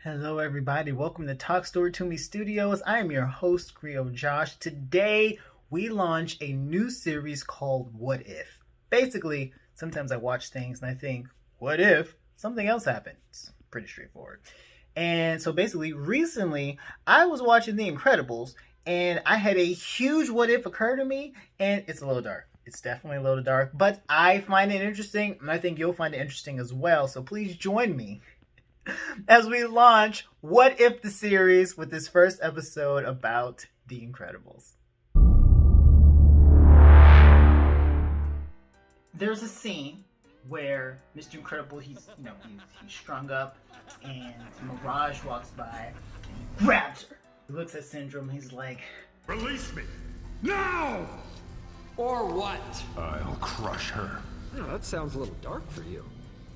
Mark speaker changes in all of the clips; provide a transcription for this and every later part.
Speaker 1: Hello, everybody. Welcome to Talk Story to Me Studios. I am your host, Griot Josh. Today, we launch a new series called What If? Basically, sometimes I watch things and I think, what if something else happened? It's pretty straightforward. And so basically, recently, I was watching The Incredibles and I had a huge what if occur to me, and it's a little dark. It's definitely a little dark, but I find it interesting, and I think you'll find it interesting as well. So please join me as we launch What If the series with this first episode about The Incredibles. There's a scene where Mr. Incredible, he's strung up, and Mirage walks by and he grabs her. He looks at Syndrome, he's like,
Speaker 2: "Release me! Now!"
Speaker 3: Or what?
Speaker 2: I'll crush her.
Speaker 3: Oh, that sounds a little dark for you.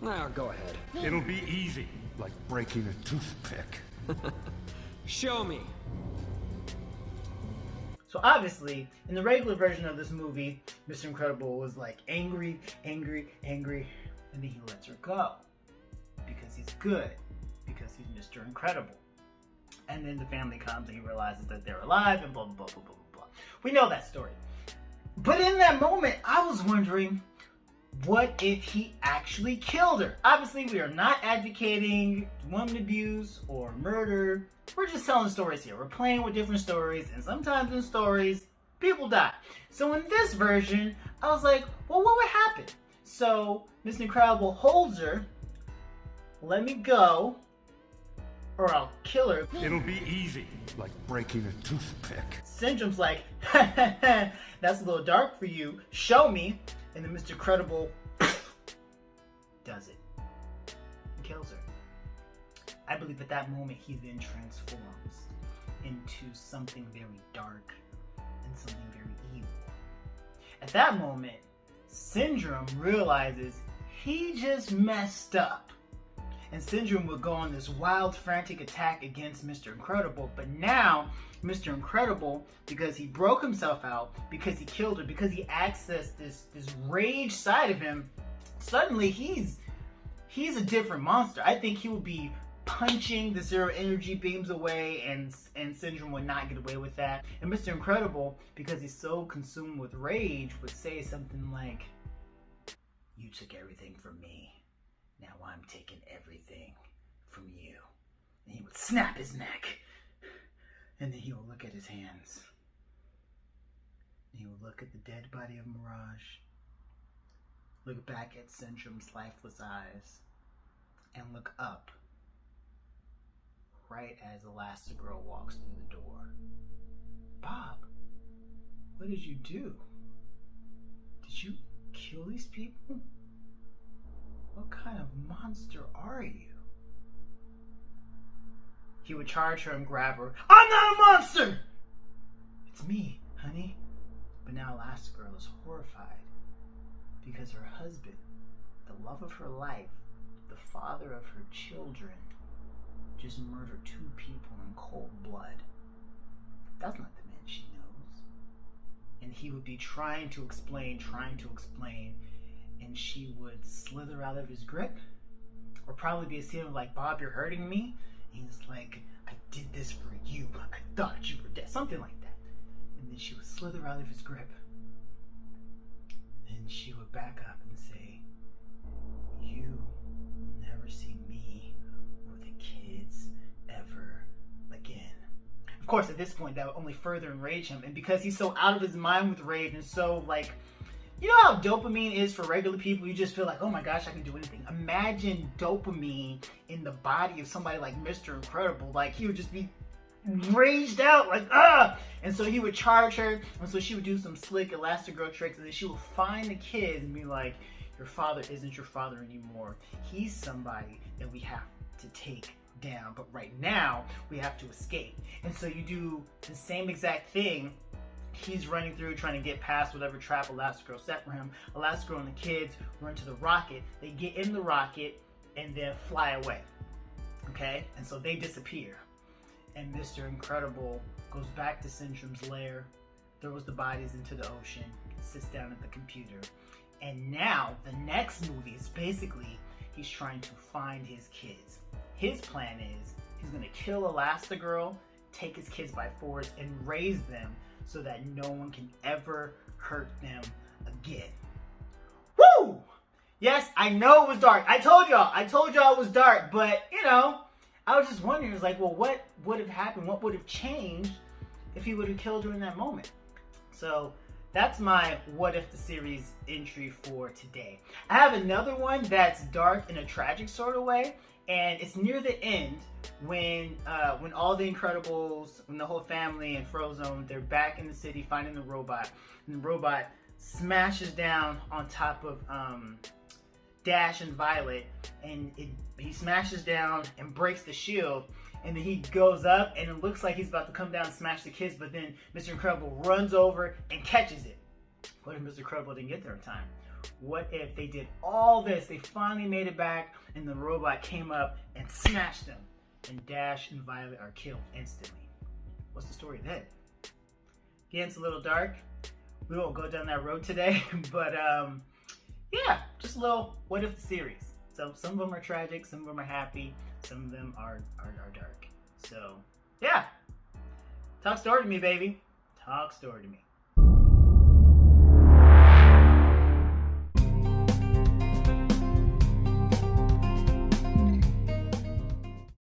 Speaker 3: Now, go ahead.
Speaker 2: It'll be easy, like breaking a toothpick.
Speaker 3: Show me.
Speaker 1: So obviously, in the regular version of this movie, Mr. Incredible was like angry, and then he lets her go. Because he's good. Because he's Mr. Incredible. And then the family comes and he realizes that they're alive and blah, blah, blah, blah, blah, blah. We know that story. But in that moment, I was wondering, what if he actually killed her? Obviously, we are not advocating woman abuse or murder. We're just telling stories here. We're playing with different stories, and sometimes in stories, people die. So in this version, I was like, well, what would happen? So Mr. Incredible holds her, let me go, or I'll kill her.
Speaker 2: It'll be easy, like breaking a toothpick.
Speaker 1: Syndrome's like, that's a little dark for you. Show me. And then Mr. Incredible does it. He kills her. I believe at that moment he then transforms into something very dark and something very evil. At that moment, Syndrome realizes he just messed up. And Syndrome would go on this wild, frantic attack against Mr. Incredible. But now, Mr. Incredible, because he broke himself out, because he killed her, because he accessed this rage side of him, suddenly he's a different monster. I think he would be punching the zero energy beams away, and Syndrome would not get away with that. And Mr. Incredible, because he's so consumed with rage, would say something like, "You took everything from me. Now I'm taking everything from you." And he would snap his neck. And then he would look at his hands. And he would look at the dead body of Mirage. Look back at Syndrome's lifeless eyes. And look up. Right as Elastigirl walks through the door. "Bob, what did you do? Did you kill these people? What kind of monster are you?" He would charge her and grab her. "I'm not a monster!" "It's me, honey." But now Elastigirl is horrified because her husband, the love of her life, the father of her children, just murdered 2 people in cold blood. That's not the man she knows. And he would be trying to explain, and she would slither out of his grip. Or probably be a scene of like, "Bob, you're hurting me." And he's like, "I did this for you. I thought you were dead." Something like that. And then she would slither out of his grip. And she would back up and say, "You will never see me or the kids ever again." Of course, at this point, that would only further enrage him. And because he's so out of his mind with rage and so like, you know how dopamine is for regular people? You just feel like, oh my gosh, I can do anything. Imagine dopamine in the body of somebody like Mr. Incredible. Like, he would just be raged out, like, ah! And so he would charge her, and so she would do some slick Elastigirl tricks, and then she would find the kids and be like, "Your father isn't your father anymore. He's somebody that we have to take down. But right now, we have to escape." And so you do the same exact thing. He's running through trying to get past whatever trap Elastigirl set for him. Elastigirl and the kids run to the rocket. They get in the rocket and then fly away. Okay? And so they disappear. And Mr. Incredible goes back to Syndrome's lair, throws the bodies into the ocean, sits down at the computer. And now the next movie is basically he's trying to find his kids. His plan is He's gonna kill Elastigirl, take his kids by force, and raise them so that no one can ever hurt them again. Woo! Yes, I know it was dark. I told y'all it was dark, but you know, I was just wondering, it was like, well, what would have happened? What would have changed if he would have killed her in that moment? So that's my What If the Series entry for today. I have another one that's dark in a tragic sort of way, and it's near the end when all the Incredibles, when the whole family and Frozone, they're back in the city finding the robot, and the robot smashes down on top of Dash and Violet, and he smashes down and breaks the shield, and then he goes up and it looks like he's about to come down and smash the kids, but then Mr. Incredible runs over and catches it. What if Mr. Incredible didn't get there in time? What if they did all this, they finally made it back, and the robot came up and smashed them, and Dash and Violet are killed instantly? What's the story then? Again, it's a little dark. We won't go down that road today, but yeah, just a little What If series. So some of them are tragic, some of them are happy, some of them are dark. So yeah, talk story to me, baby. Talk story to me.